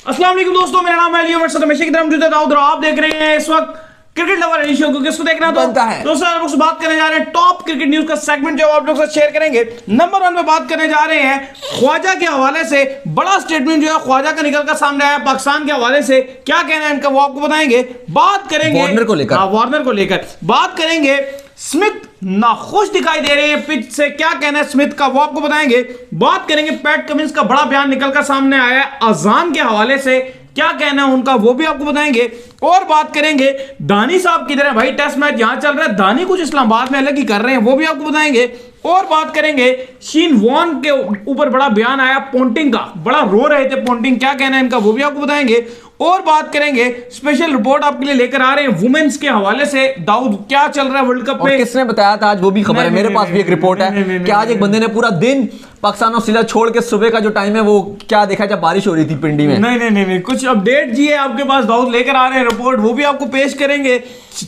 अस्सलाम वालेकुम दोस्तों, मेरा नाम है अली उमर, हमेशा की तरह मौजूद है दाऊद और आप देख रहे हैं इस वक्त क्रिकेट लवर एनी शो को। किसको देखना बनता है दोस्तों, आप लोग से बात करने जा रहे हैं टॉप क्रिकेट न्यूज का सेगमेंट जो आप लोग से शेयर करेंगे। नंबर 1 पे बात करने जा रहे हैं ख्वाजा के हवाले से। बड़ा स्टेटमेंट जो है ख्वाजा का निकल कर सामने आया पाकिस्तान के हवाले से। क्या कहना है इनका वो आपको बताएंगे। बात करेंगे वार्नर को लेकर, वार्नर को लेकर बात करेंगे। स्मिथ नाखुश दिखाई दे रहे हैं पिच से, क्या कहना है स्मिथ का वो आपको बताएंगे। बात करेंगे पैट कमिंस का बड़ा बयान निकलकर सामने आया है अजान के हवाले से, क्या कहना है उनका वो भी आपको बताएंगे। और बात करेंगे दानी साहब की तरह, भाई टेस्ट मैच यहां चल रहा है, दानी कुछ इस्लामाबाद में अलग ही कर रहे हैं, वो भी आपको बताएंगे। और बात करेंगे शीन वॉन के ऊपर बड़ा बयान आया पोंटिंग का, बड़ा रो रहे थे पोंटिंग, क्या कहना है इनका वो भी आपको बताएंगे। और बात करेंगे स्पेशल रिपोर्ट आपके लिए लेकर आ रहे हैं वुमेन्स के हवाले से। दाऊद क्या चल रहा है वर्ल्ड कप में, किसने बताया था आज वो भी खबर है, मेरे पास भी एक रिपोर्ट है कि आज एक बंदे ने पूरा दिन पाकिस्तान ऑस्ट्रेलिया छोड़ के सुबह का जो टाइम है वो क्या देखा जब बारिश हो रही थी पिंडी में। नहीं, कुछ अपडेट जी है आपके पास दाऊद, लेकर आ रहे हैं रिपोर्ट, वो भी आपको पेश करेंगे।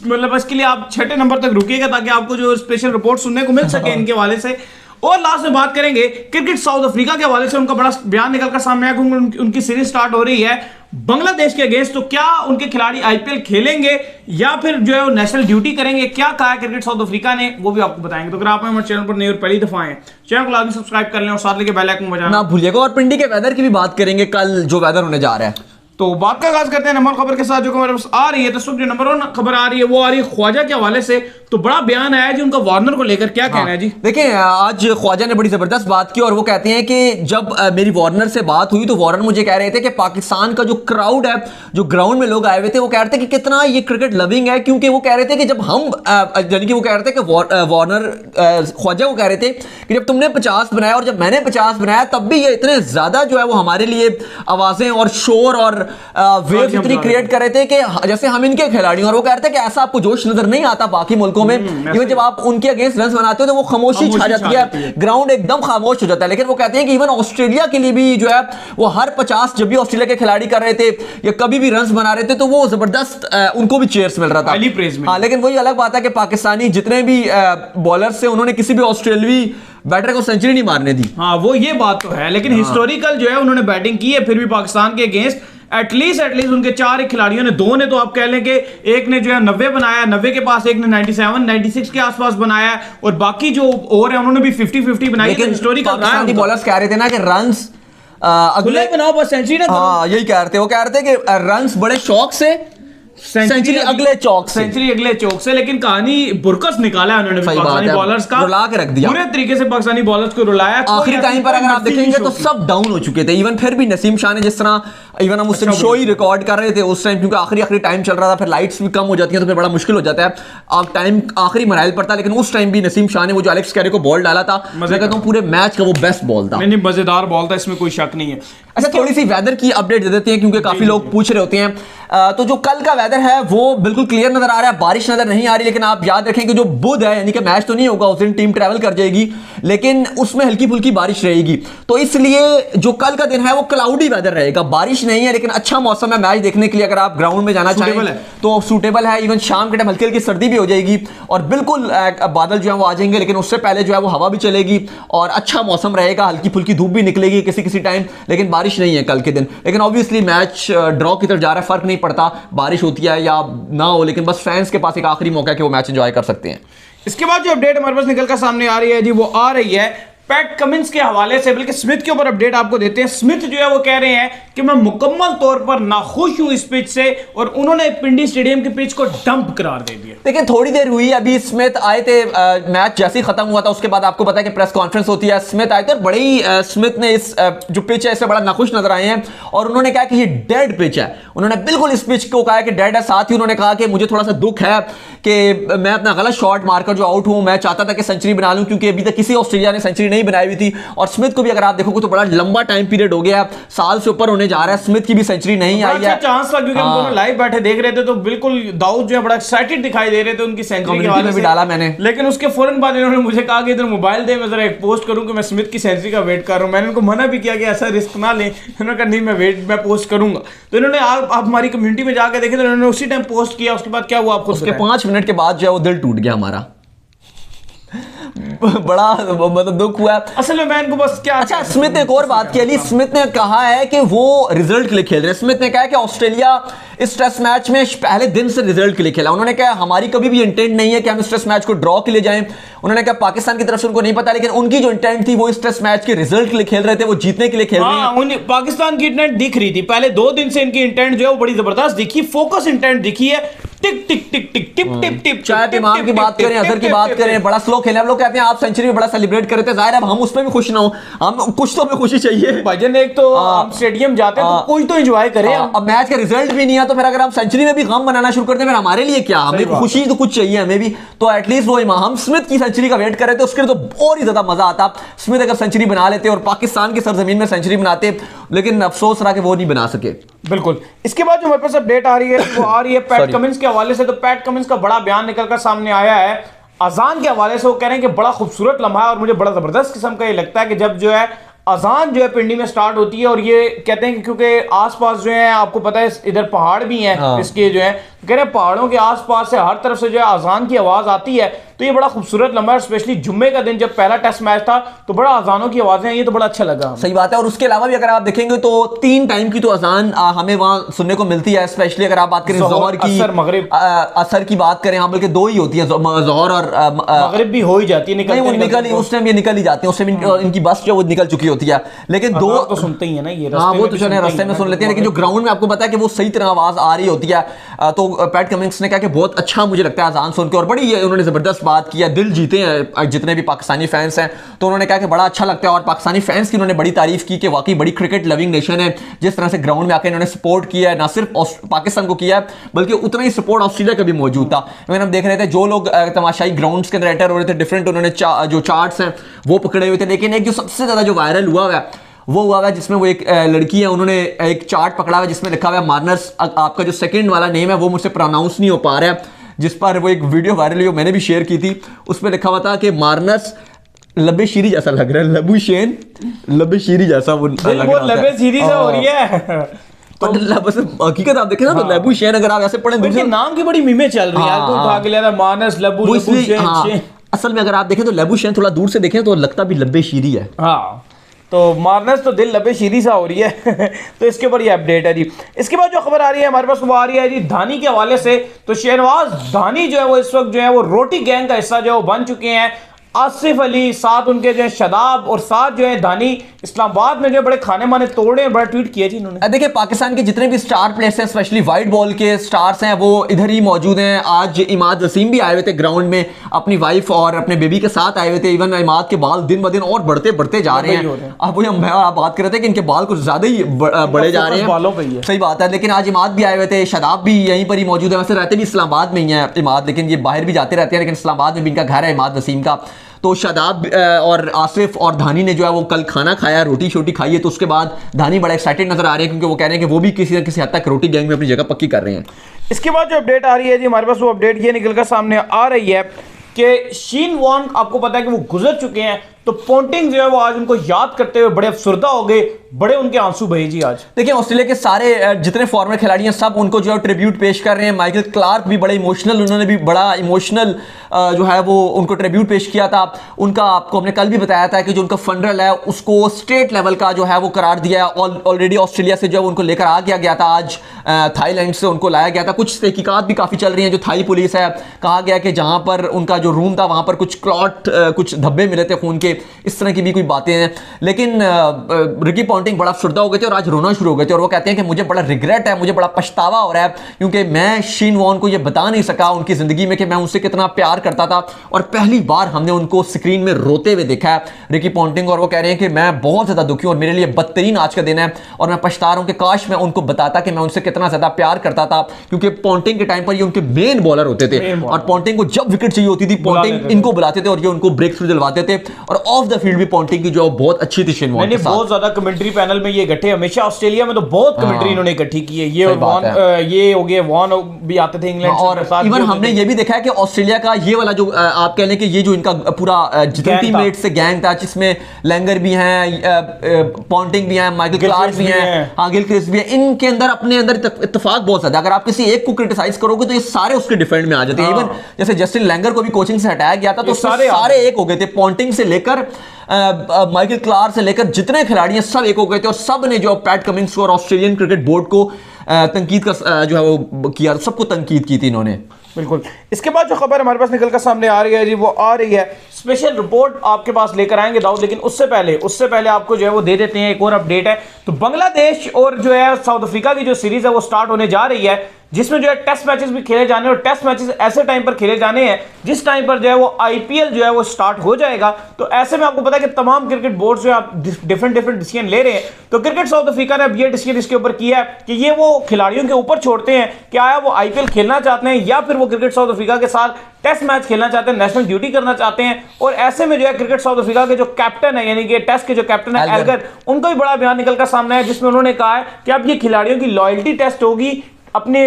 मतलब इसके लिए आप 6 नंबर तक रुकिएगा ताकि आपको जो स्पेशल रिपोर्ट सुनने को मिल सके इनके हवाले से। और लास्ट में बात करेंगे क्रिकेट साउथ अफ्रीका के हवाले से, उनका बड़ा बयान निकलकर सामने आया कि उनकी सीरीज स्टार्ट हो रही है बांग्लादेश के अगेंस्ट। तो क्या उनके खिलाड़ी आईपीएल खेलेंगे या फिर जो है वो नेशनल ड्यूटी करेंगे, क्या कहा है क्रिकेट साउथ अफ्रीका ने, वो भी आपको बताएंगे। तो अगर आप हमारे चैनल पर नए और पहली दफा आए, चैनल को लाजमी सब्सक्राइब कर लें और साथ लेके बेल आइकन बजाना ना भूलिएगा। और पिंडी के वेदर की भी बात करेंगे, कल जो वेदर होने जा रहा है। तो बात का आगाज करते हैं नंबर खबर के साथ जो हमारे पास आ रही है। तो जो नंबर 1 खबर आ रही है वो आ रही है ख्वाजा के हवाले से। तो बड़ा बयान आया जी उनका वार्नर को लेकर, क्या कहना है जी। देखिए आज ख्वाजा ने बड़ी जबरदस्त बात की और वो कहते हैं कि जब मेरी वार्नर से बात हुई तो वार्नर मुझे कह रहे थे कि पाकिस्तान का जो क्राउड है, जो ग्राउंड में लोग आए हुए थे, वो कह रहे थे कि कितना ये क्रिकेट लविंग है। क्योंकि वो कह रहे थे कि जब हम यानी कि वो कह रहे थे कि वार्नर ख्वाजा को कह रहे थे कि जब तुमने 50 बनाया और जब मैंने 50 बनाया तब भी ये इतने ज्यादा जो है वो हमारे लिए आवाजें और शोर और वेव इतनी क्रिएट कर रहे थे कि जैसे हम इनके खिलाड़ी। और वो कह रहे थे कि ऐसा आपको जोश नजर नहीं आता बाकी मुल्कों में, इवन जब आप उनके अगेंस्ट रन बनाते हो तो वो खामोशी छा जाती है, ग्राउंड एकदम खामोश हो जाता है। लेकिन वो कहते हैं कि इवन ऑस्ट्रेलिया के लिए भी जो है वो हर 50 जब भी ऑस्ट्रेलिया के खिलाड़ी कर रहे थे या कभी भी रन बना रहे थे तो वो जबरदस्त उनको भी चेयर्स मिल रहा था। हाँ, लेकिन वही अलग बात है कि पाकिस्तानी जितने भी बॉलर्स थे उन्होंने किसी भी ऑस्ट्रेलियावी बैटर को सेंचुरी नहीं मारने दी। हाँ, वो ये बात तो है, लेकिन हिस्टोरिकल जो है उन्होंने बैटिंग की है फिर भी पाकिस्तान के अगेंस्ट। एटलीस्ट उनके 4 खिलाड़ियों ने, 2 ने तो आप कह लें कि एक ने जो है 90 बनाया, 90 के पास, एक ने 97 96 के आसपास बनाया, और बाकी जो ओवर है उन्होंने भी 50-50 बनाई। लेकिन हिस्टोरिकल पाकिस्तानी बॉलर्स कह रहे थे ना कि रन्स अगले बनाओ बस सेंचुरी ना। हाँ, यही कह रहे थे, वो कह रहे थे कि रन्स बड़े शौक से, सेंचुरी अगले चौक से, सेंचुरी अगले चौक से। लेकिन कहानी बुरकस निकाला है उन्होंने पाकिस्तानी बॉलर्स का, रुला के रख दिया पूरे तरीके से पाकिस्तानी बॉलर्स को रुलाया। आखिरी टाइम पर अगर आप देखेंगे तो सब डाउन हो चुके थे। इवन फिर भी नसीम शाह ने जिस तरह, इवन हम उस टाइम शो ही रिकॉर्ड कर रहे थे उस टाइम, क्योंकि आखिरी टाइम चल रहा था, फिर लाइट्स भी कम हो जाती हैं तो फिर बड़ा मुश्किल हो जाता है, आप टाइम आखिरी मराइल पर था। लेकिन उस टाइम भी नसीम शाह ने वो जो एलेक्स कैरे को बॉल डाला था, मैं कहता हूं पूरे मैच का वो बेस्ट बॉल था। नहीं, मजेदार बॉल था, इसमें कोई शक नहीं है। अच्छा, थोड़ी सी वेदर की अपडेट दे देते हैं क्योंकि काफी लोग पूछ रहे होते हैं। तो जो कल का वेदर है वो बिल्कुल क्लियर नजर आ रहा है, बारिश नजर नहीं आ रही। लेकिन आप याद रखें कि जो बुध है यानी कि मैच तो नहीं होगा उस दिन, टीम ट्रैवल कर जाएगी, लेकिन उसमें हल्की फुल्की बारिश रहेगी। तो इसलिए जो कल का दिन है वो क्लाउडी वेदर रहेगा, बारिश नहीं है लेकिन अच्छा मौसम है मैच देखने के लिए। अगर आप ग्राउंड में जाना चाहें तो सूटेबल है। इवन शाम के टाइम हल्की हल्की सर्दी भी हो जाएगी और बिल्कुल बादल जो है वो आ जाएंगे, लेकिन उससे पहले जो है वो हवा भी चलेगी और अच्छा मौसम रहेगा, हल्की फुल्की धूप भी निकलेगी किसी किसी टाइम, लेकिन बारिश नहीं है कल के दिन। लेकिन ऑब्वियसली मैच ड्रॉ की तरफ जा रहा है, फर्क नहीं पड़ता बारिश होती है या ना हो, लेकिन बस फैंस के पास एक आखिरी मौका है कि वो मैच एंजॉय कर सकते हैं। इसके बाद जो अपडेट हमारे पास निकल कर सामने आ रही है जी, वो आ रही है पैट कमिंस के हवाले से, बल्कि स्मिथ के ऊपर अपडेट आपको देते हैं। स्मिथ जो है वो कह रहे हैं कि मैं मुकम्मल तौर पर नाखुश हूं इस पिच से, और उन्होंने पिंडी स्टेडियम की पिच को डंप करार दे दिया। लेकिन थोड़ी देर हुई, अभी स्मिथ आए थे, मैच जैसे ही खत्म हुआ था उसके बाद आपको पता है कि प्रेस कॉन्फ्रेंस होती है, स्मिथ आए थे और बड़ी स्मिथ ने इस जो पिच है इससे बड़ा नाखुश नजर आए हैं और उन्होंने कहा कि ये डेड पिच है। उन्होंने बिल्कुल इस पिच को कहा कि डेड है। साथ ही उन्होंने कहा कि मुझे थोड़ा सा दुख है कि मैं अपना गलत शॉट मारकर जो आउट हूं, मैं चाहता था कि सेंचुरी बना लूं क्योंकि अभी तक किसी ऑस्ट्रेलिया ने सेंचुरी नहीं बनाई हुई थी। और स्मिथ को भी अगर आप देखोगे तो बड़ा लंबा टाइम पीरियड हो गया, साल से ऊपर होने जा रहा है, स्मिथ की भी सेंचुरी नहीं आई है। चांस था क्योंकि हम दोनों लाइव बैठे देख रहे थे तो बिल्कुल दाऊद जो है बड़ा एक्साइटेड दिखाई दे रहे थे उनकी सेंचुरी के बारे में भी डाला मैंने। लेकिन उसके फौरन बाद इन्होंने मुझे कहा कि इधर मोबाइल दे, मैं जरा एक पोस्ट करूं कि मैं स्मिथ की सेंचुरी का वेट कर रहा हूं। मैंने उनको मना भी किया कि ऐसा रिस्क ना लें, इन्होंने कहा नहीं मैं पोस्ट करूंगा। तो इन्होंने आप हमारी कम्युनिटी में जाकर देखे तो इन्होंने उसी टाइम पोस्ट किया। उसके बाद क्या हुआ आपको? उसके 5 मिनट के बाद जो है वो दिल टूट गया हमारा। बड़ा मतलब दुख हुआ है। असल में मैं इनको बस क्या, अच्छा स्मिथ ने एक और बात की, अली स्मिथ ने कहा है कि वो रिजल्ट के लिए खेल रहे हैं। स्मिथ ने कहा कि ऑस्ट्रेलिया इस टेस्ट मैच में पहले दिन से रिजल्ट के लिए खेला। उन्होंने कहा हमारी कभी भी इंटेंट नहीं है कि हम इस टेस्ट मैच को ड्रॉ के लिए जाएं। उन्होंने कहा पाकिस्तान की तरफ से उनको नहीं पता, लेकिन उनकी जो इंटेंट थी वो इस टेस्ट मैच के रिजल्ट के लिए खेल रहे थे, वो जीतने के लिए खेल रहे हैं। पाकिस्तान की इंटेंट दिख रही थी पहले 2 दिन से, इनकी इंटेंट जो है वो बड़ी जबरदस्त दिखी, फोकस इंटेंट दिखी है। टिक टिक टिक टिक टिप टिप टिप, चाहे इमाम की बात करें, अजहर की बात करें, बड़ा स्लो खेले। हम लोग कहते हैं आप सेंचुरी में बड़ा सेलिब्रेट कर रहे थे, जाहिर है हम उसमें भी खुश ना हो, हम कुछ तो हमें खुशी चाहिए भाईजान। एक तो हम स्टेडियम जाते हैं तो कोई तो एंजॉय करें। अब मैच का रिजल्ट भी नहीं है तो फिर अगर हम सेंचुरी में भी गम बनाना शुरू करते हैं, फिर हमारे लिए क्या, हमें खुशी तो कुछ चाहिए हमें भी। तो एटलीस्ट वो हम स्मिथ की सेंचुरी का वेट कर रहे थे, उसके लिए तो और ही ज्यादा मजा आता। स्मिथ अगर सेंचुरी बना लेते और पाकिस्तान की सरजमीन में सेंचुरी बनाते, लेकिन अफसोस रहा कि वो नहीं बना सके। बिल्कुल। इसके बाद जो हमारे पास अपडेट आ रही है वो आ रही है पैट कमिंस के हवाले से। तो पैट कमिंस का बड़ा बयान निकलकर सामने आया है अजान के हवाले से। वो कह रहे हैं कि बड़ा खूबसूरत लम्हा है और मुझे बड़ा जबरदस्त किस्म का ये लगता है कि जब जो है अजान जो है पिंडी में स्टार्ट होती है, और ये कहते हैं कि क्योंकि आसपास जो है आपको पता है इधर पहाड़ भी हैं, इसके जो है कह रहे हैं पहाड़ों के आसपास से हर तरफ से जो है अजान की आवाज आती है। तो ये बड़ा खूबसूरत लम्हा है, स्पेशली जुम्मे का दिन जब पहला टेस्ट मैच था तो बड़ा अजानों की आवाजें हैं, ये तो बड़ा अच्छा लगा। सही बात है। और उसके अलावा भी अगर आप देखेंगे तो 3 टाइम की तो अजान हमें वहां सुनने को मिलती है, स्पेशली अगर आप बात करें जोहर की, असर, मगरिब। असर की बात करें, हाँ बल्कि 2 ही होती है, जोहर और मगरिब भी हो ही जाती है, उस टाइम ये निकल ही जाती है, उस टाइम इनकी बस जो वो निकल चुकी होती है। लेकिन 2 तो सुनते ही है ना ये, हाँ वो तो रास्ते में सुन लेते हैं, लेकिन जो ग्राउंड में आपको पता है कि वो सही तरह आवाज आ रही होती है। तो पैट कमिंस ने कहा कि बहुत अच्छा मुझे लगता है अजान सुन के, और बड़ी उन्होंने जबरदस्त बात की है, दिल जीते हैं जितने भी पाकिस्तानी फैंस हैं। तो उन्होंने कहा कि बड़ा अच्छा लगता है, और पाकिस्तानी फैंस की उन्होंने बड़ी तारीफ की कि वाकई बड़ी क्रिकेट लविंग नेशन है। जिस तरह से ग्राउंड में आकर इन्होंने सपोर्ट किया है, ना सिर्फ पाकिस्तान को किया है बल्कि उतना ही सपोर्ट ऑस्ट्रेलिया का भी मौजूद था। अगर हम देख रहे थे जो लोग तमाशाई ग्राउंड्स के अंदर एंटर हो रहे थे, डिफरेंट उन्होंने जो चार्ट्स हैं वो पकड़े हुए थे। लेकिन एक जो सबसे ज्यादा जो वायरल हुआ है वो हुआ है जिसमें वो एक लड़की है, उन्होंने एक चार्ट पकड़ा हुआ जिसमें लिखा हुआ है मार्नर्स। आपका जो सेकंड वाला नेम है वो मुझसे प्रोनाउंस नहीं हो पा रहा है, जिस पर वो एक वीडियो वायरल हुई, मैंने भी शेयर की थी। उसमें लिखा हुआ था कि मार्नस लबे शीरी जैसा लग रहा है, लबू शेन लबे शीरी जैसा वो लग रहा है, लबे शीरी से हो रही है। तो हकीकत आप देखें ना तो लबू शेन अगर आप ऐसे पढ़ें, उनके नाम की बड़ी मीमें चल रही है, तो उठा के लिया था मानस लबू शेन। असल में अगर आप देखें तो लबू शेन थोड़ा दूर से देखें तो लगता भी लबे शीरी है। हाँ तो मारनस तो दिल लबे शीरी सा हो रही है। तो इसके ऊपर ये अपडेट है जी। इसके बाद जो खबर आ रही है हमारे पास वो आ रही है जी धानी के हवाले से। तो शहनवाज धानी जो है वो इस वक्त जो है वो रोटी गैंग का हिस्सा जो है वो बन चुके हैं। आसिफ अली साथ उनके जो है शदाब और साथ जो है धानी इस्लामाबाद में जो बड़े खाने माने तोड़े बड़ा ट्वीट किया जी इन्होंने। देखिए पाकिस्तान के जितने भी स्टार प्लेयर्स हैं, स्पेशली वाइट बॉल के स्टार्स हैं, वो इधर ही मौजूद हैं। आज इमाद वसीम भी आए हुए थे ग्राउंड में, अपनी वाइफ और अपने बेबी के साथ आए हुए थे। इवन इमाद के बाल दिन ब दिन और बढ़ते बढ़ते जा रहे हैं। अब वही हम बात कर रहे थे कि इनके बाल कुछ ज्यादा ही बढ़े जा रहे हैं, बालों पे ही है। सही बात है। लेकिन आज इमाद भी आए हुए थे, शदाब भी यहीं पर ही मौजूद है। वैसे रहते भी इस्लामाबाद में ही है इमाद, लेकिन ये बाहर भी जाते रहते हैं, लेकिन इस्लामाबाद में भी इनका घर है इमाद वसीम का। तो शदाब और आसिफ और धानी ने जो है वो कल खाना खाया, रोटी शोटी खाई है। तो उसके बाद धानी बड़ा एक्साइटेड नजर आ रहे हैं, क्योंकि वो कह रहे हैं कि वो भी किसी न किसी हद तक रोटी गैंग में अपनी जगह पक्की कर रहे हैं। इसके बाद जो अपडेट आ रही है जी हमारे पास, वो अपडेट ये निकलकर सामने आ रही है कि शेन वॉर्न आपको पता है कि वो गुजर चुके हैं। तो पोंटिंग जो है वो आज उनको याद करते हुए बड़े अफसरदा हो गए, बड़े उनके आंसू बहे जी आज। देखिए ऑस्ट्रेलिया के सारे जितने फॉर्मर खिलाड़ी हैं सब उनको जो है ट्रिब्यूट पेश कर रहे हैं। माइकल क्लार्क भी बड़े इमोशनल, उन्होंने भी बड़ा इमोशनल जो है वो उनको ट्रिब्यूट पेश किया था। उनका आपको हमने कल भी बताया था कि जो उनका फंडरल है उसको स्टेट लेवल का जो है वो करार दिया है। ऑलरेडी ऑस्ट्रेलिया से जो है उनको लेकर आ गया था, आज थाईलैंड से उनको लाया गया था। कुछ तहकीकात भी काफ़ी चल रही हैं। जो थाई पुलिस है, कहा गया कि जहाँ पर उनका जो रूम था वहाँ पर कुछ क्लॉट कुछ धब्बे मिले थे खून के, इस तरह की भी कोई बातें हैं। लेकिन रिकी पॉन्टिंग बड़ा अफसरदा हो गए थे और आज रोना शुरू हो गए थे, और वो कहते हैं कि मुझे बड़ा रिग्रेट है, मुझे बड़ा पछतावा हो रहा है, क्योंकि मैं शेन वॉर्न को ये बता नहीं सका उनकी ज़िंदगी में कि मैं उनसे कितना प्यार करता था, और पहली बार हमने उनको स्क्रीन में रोते हुए देखा है रिकी पॉन्टिंग। और वो कह रहे हैं कि मैं बहुत ज़्यादा दुखी हूँ और मेरे लिए बदतरीन आज का दिन है, और मैं पछता रहा हूँ कि काश मैं उनको बताता कि मैं उनसे कितना ज़्यादा प्यार करता था, क्योंकि पॉन्टिंग के टाइम पर ये उनके मेन बॉलर होते थे, और पॉन्टिंग को जब विकेट चाहिए होती थी पॉन्टिंग इनको बुलाते थे और ये उनको ब्रेक थ्रू दिलवाते थे। और ऑफ द फील्ड भी पॉन्टिंग की जो बहुत अच्छी थी शेन वॉर्न के साथ। बहुत ज्यादा कमेंट्री पैनल में ये इकट्ठे, हमेशा ऑस्ट्रेलिया में तो बहुत कमेंट्री इन्होंने इकट्ठी की है। ये और वॉन, ये हो गए वॉन भी आते थे इंग्लैंड और इवन हमने ये भी देखा है कि ऑस्ट्रेलिया का ये वाला जो आप कह लें कि ये जो इनका पूरा जितने टीममेट से गैंग था, जिसमें लैंगर भी हैं, पॉन्टिंग भी हैं, माइकल क्लार्क भी हैं, हाँ गिलक्रिस्ट भी हैं, इनके अंदर अपने अंदर इत्तेफाक बहुत ज्यादा। अगर आप किसी एक को क्रिटिसाइज करोगे तो ये सारे उसके डिफेंड में आ जाते हैं। इवन जैसे जस्टिन लैंगर को भी कोचिंग से हटाया गया था तो सारे एक हो गए थे, पॉन्टिंग से लेकर माइकल क्लार्क से लेकर जितने खिलाड़ी हैं सब एक हो गए थे, और सब ने जो पैट कमिंस को और ऑस्ट्रेलियन क्रिकेट बोर्ड को तनकीद का जो है वो किया, सबको तनकीद की थी इन्होंने। बिल्कुल। इसके बाद जो खबर हमारे पास निकल कर सामने आ रही है जी, वो आ रही है स्पेशल रिपोर्ट आपके पास लेकर आएंगे दाऊद, लेकिन उससे पहले आपको जो है वो दे देते हैं एक और अपडेट है। तो बांग्लादेश और जो है साउथ अफ्रीका की जो सीरीज है वो स्टार्ट होने जा रही है, जिसमें जो है टेस्ट मैचेस भी खेले जाने, और टेस्ट मैचेस ऐसे टाइम पर खेले जाने हैं जिस टाइम पर जो है वो आईपीएल जो है वो स्टार्ट हो जाएगा। तो ऐसे में आपको पता है कि तमाम क्रिकेट बोर्ड जो है डिफरेंट डिसीजन ले रहे हैं। तो क्रिकेट साउथ अफ्रीका ने अब ये डिसीजन इसके ऊपर किया है कि ये वो खिलाड़ियों के ऊपर छोड़ते हैं कि आया वो आईपीएल खेलना चाहते हैं या फिर वो क्रिकेट साउथ अफ्रीका के साथ टेस्ट मैच खेलना चाहते हैं, नेशनल ड्यूटी करना चाहते हैं। और ऐसे में जो है क्रिकेट साउथ अफ्रीका के जो कैप्टन है, यानी कि टेस्ट के जो कैप्टन है एल्गर, उनका भी बड़ा बयान निकलकर सामने है, जिसमें उन्होंने कहा है कि अब ये खिलाड़ियों की लॉयल्टी टेस्ट होगी अपने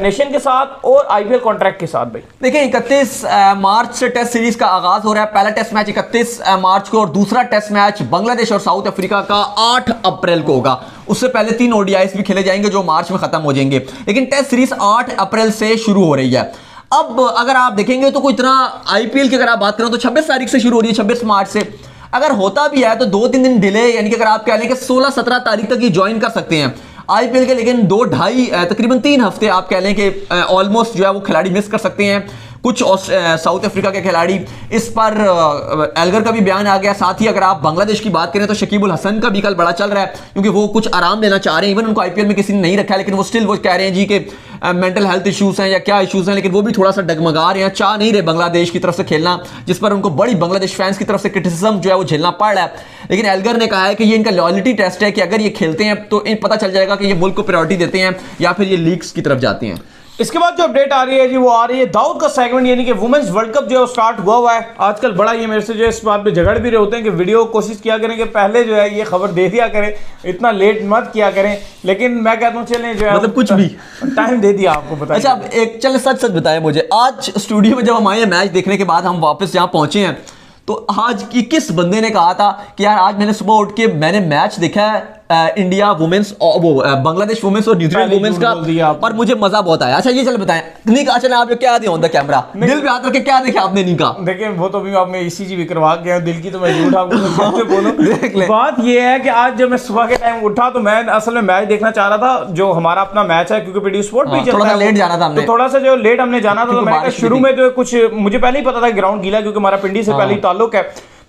नेशन के साथ और आईपीएल कॉन्ट्रैक्ट के साथ। भाई देखिए 31 मार्च से टेस्ट सीरीज का आगाज हो रहा है। पहला टेस्ट मैच 31 मार्च को और दूसरा टेस्ट मैच बांग्लादेश और साउथ अफ्रीका का 8 अप्रैल को होगा। उससे पहले 3 ओडीआईस भी खेले जाएंगे जो मार्च में खत्म हो जाएंगे, लेकिन टेस्ट सीरीज 8 अप्रैल से शुरू हो रही है। अब अगर आप देखेंगे तो कोई इतना आईपीएल की अगर आप बात करें तो 26 तारीख से शुरू हो रही है, 26 मार्च से। अगर होता भी है तो 2-3 दिन डिले, यानी कि अगर आप कह लें कि 16-17 तारीख तक ही ज्वाइन कर सकते हैं आईपीएल के, लेकिन 2-2.5 तकरीबन 3 हफ्ते आप कह लें कि ऑलमोस्ट जो है वो खिलाड़ी मिस कर सकते हैं कुछ साउथ अफ्रीका के खिलाड़ी। इस पर एल्गर का भी बयान आ गया। साथ ही अगर आप बांग्लादेश की बात करें तो शकीबुल हसन का भी कल बड़ा चल रहा है, क्योंकि वो कुछ आराम लेना चाह रहे हैं। इवन उनको आईपीएल में किसी ने नहीं रखा है, लेकिन वो स्टिल वो कह रहे हैं जी कि मेंटल हेल्थ इश्यूज हैं या क्या इश्यूज हैं, लेकिन वो भी थोड़ा सा डगमगा रहे हैं, चाह नहीं रहे बांग्लादेश की तरफ से खेलना, जिस पर उनको बड़ी बांग्लादेश फैंस की तरफ से क्रिटिसिज्म जो है वो झेलना पड़ रहा है। लेकिन एल्गर ने कहा है कि ये इनका लॉयल्टी टेस्ट है कि अगर ये खेलते हैं तो इन पता चल जाएगा कि ये मुल्क को प्रायोरिटी देते हैं या फिर ये लीग्स की तरफ जाते हैं। इसके बाद जो अपडेट आ रही है जी, वो आ रही है दाऊद का सेगमेंट, यानी कि वुमेन्स वर्ल्ड कप जो है स्टार्ट हुआ है। आजकल बड़ा ये मेरे से जो इस बात पे झगड़ भी रहे होते हैं कि वीडियो कोशिश किया करें कि पहले जो है ये खबर दे दिया करें, इतना लेट मत किया करें, लेकिन मैं कहता हूँ चलें जो है मतलब कुछ भी टाइम दे दिया आपको। बताइए अच्छा, अब एक चल सच बताएं मुझे, आज स्टूडियो में जब हम आए मैच देखने के बाद हम वापस यहाँ पहुंचे हैं, तो आज की किस बंदे ने कहा था कि यार आज मैंने सुबह उठ के मैंने मैच देखा है इंडिया वुमेन्स और वो बांग्लादेश वुमेन्स और न्यूजीलैंड वुमेन्स का, और मुझे मजा बहुत आया। अच्छा ये चल बताएं, नहीं कहा चले आप क्या दिया ऑन द कैमरा, दिल पे हाथ रख के क्या देखा आपने? नहीं कहा देखिए वो तो भी आपने ईसीजी भी करवा के दिल की, तो मैं झूठ आपको बोलूं देख ले। बात ये है कि आज जब मैं सुबह के टाइम उठा तो मैं असल में मैच देखना चाह रहा था, जो हमारा अपना मैच है, क्योंकि पीडी स्पोर्ट भी चलता है। थोड़ा लेट जाना था हमने, तो थोड़ा सा जो लेट हमने जाना था, तो मैं शुरू में जो कुछ मुझे पहले ही पता था ग्राउंड गीला, क्योंकि हमारा पिंडी से पहले ही ताल्लुक है।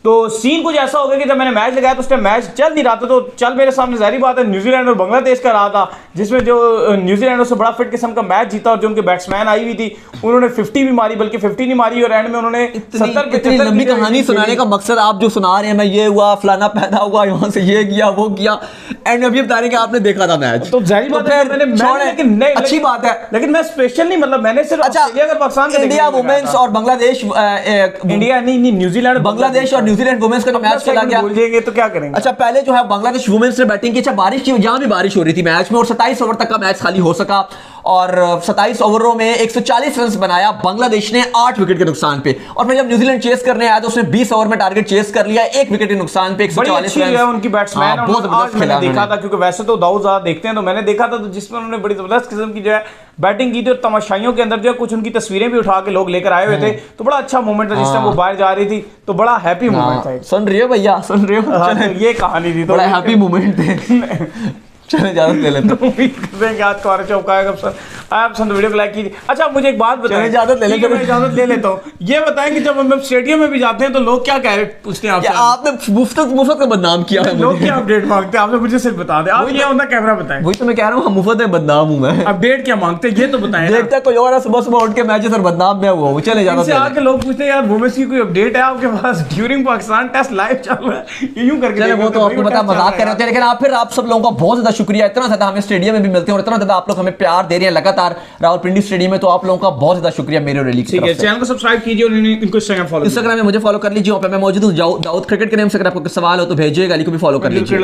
तो सीन कुछ ऐसा हो गया कि जब मैंने मैच लगाया तो उस टाइम मैच चल नहीं रहा था, तो चल मेरे सामने जाहिर बात है न्यूजीलैंड और बांग्लादेश का रहा था, जिसमें जो न्यूजीलैंड उससे बड़ा फिट किस्म का मैच जीता, और जो उनके बैट्समैन आई हुई थी उन्होंने 50 भी मारी, बल्कि 50 नहीं मारी, और एंड में उन्होंने 70 लंबी कहानी सुनाने का मकसद आप जो सुना रहे हैं, मैं ये हुआ फलाना पैदा हुआ यहाँ से ये किया वो किया, एंड अभी बता रहे कि आपने देखा था मैच, तो जाहिर बात है मैंने अच्छी बात है, लेकिन मैं स्पेशल नहीं, मतलब मैंने सिर्फ ऑस्ट्रेलिया और पाकिस्तान का इंडिया वुमेन्स और बांग्लादेश, इंडिया नहीं न्यूजीलैंड, बांग्लादेश और न्यूजीलैंड वुमेन्स का मैच चला गया, बोलिएंगे तो क्या करेंगे। अच्छा पहले जो है बांग्लादेश वुमेन्स ने बैटिंग की, अच्छा बारिश की, यहाँ भी बारिश हो रही थी मैच में, और 27 ओवर तक का मैच खाली हो सका, और 27 ओवरों में 140 रन बनाया बांग्लादेश ने 8 विकेट के नुकसान पे, और फिर जब न्यूजीलैंड चेस करने आया तो उसने 20 ओवर में टारगेट चेस कर लिया, 1 विकेट के नुकसान पे 140 रन। उनकी बैट्समैन आज मैंने देखा था, क्योंकि वैसे तो दाऊद ज्यादा देखते हैं, तो मैंने देखा था तो जिसमें उन्होंने बड़ी जबरदस्त किस्म की जो है बैटिंग की थी, और तमाशाइयों के अंदर जो है कुछ उनकी तस्वीरें भी उठा के लोग लेकर आए हुए थे, तो बड़ा अच्छा मोमेंट था जिस टाइम वो बाहर जा रही थी, तो बड़ा हैप्पी मोमेंट था। सुन रही हो भैया, सुन रही हो, ये कहानी थी, बड़ा हैप्पी मोमेंट थे। चले इजाजत ले लेते हैं, उम्मीद करते हैं कि आज तुम्हारा चौका आएगा पसंद आया, पसंद वीडियो को लाइक कीजिए। अच्छा मुझे एक बात बताएं, इजाजत ले लेते, मैं इजाजत ले लेता हूँ। ये बताएं कि जब हम स्टेडियम में भी जाते हैं तो लोग क्या कह रहे पूछते हैं आपसे, आपने मुफ्त का बदनाम किया है, लोग क्या अपडेट मांगते हैं आपने, मुझे सिर्फ बता दें, आप ये ऑन द कैमरा बताएं। वही तो मैं कह रहा हूँ, मुफ्त में बदनाम हूँ मैं, अपडेट क्या मांगते हैं ये तो बताएं। देखता कोई और सुबह सुबह उठ के मैच सर बदनाम में हुआ, चले जाता आके लोग पूछते हैं यार वुमेन्स की कोई अपडेट है आपके पास, ड्यूरिंग पाकिस्तान टेस्ट लाइव चल रहा है, यूं करके वो तो आपको पता मजाक कर रहे थे, लेकिन आप फिर आप सब लोगों का बहुत ज्यादा शुक्रिया, इतना ज्यादा हमें स्टेडियम में भी मिलते हैं और इतना ज्यादा आप लोग हमें प्यार दे रहे हैं लगातार रावलपिंडी स्टेडियम में, तो आप लोगों का बहुत ज्यादा शुक्रिया मेरे और अली की तरफ से। चैनल को सब्सक्राइब कीजिए और इनको इंस्टाग्राम में मुझे फॉलो कर लीजिए, वहाँ पे मैं मौजूद हूँ दाऊद क्रिकेट के नाम से। अगर आपको सवाल हो तो भेजिएगा, अली को भी फॉलो कर लीजिए।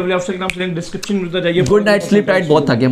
डिस्क्रिप्शन में जाइए। गुड नाइट, स्लीप टाइट, बहुत थके।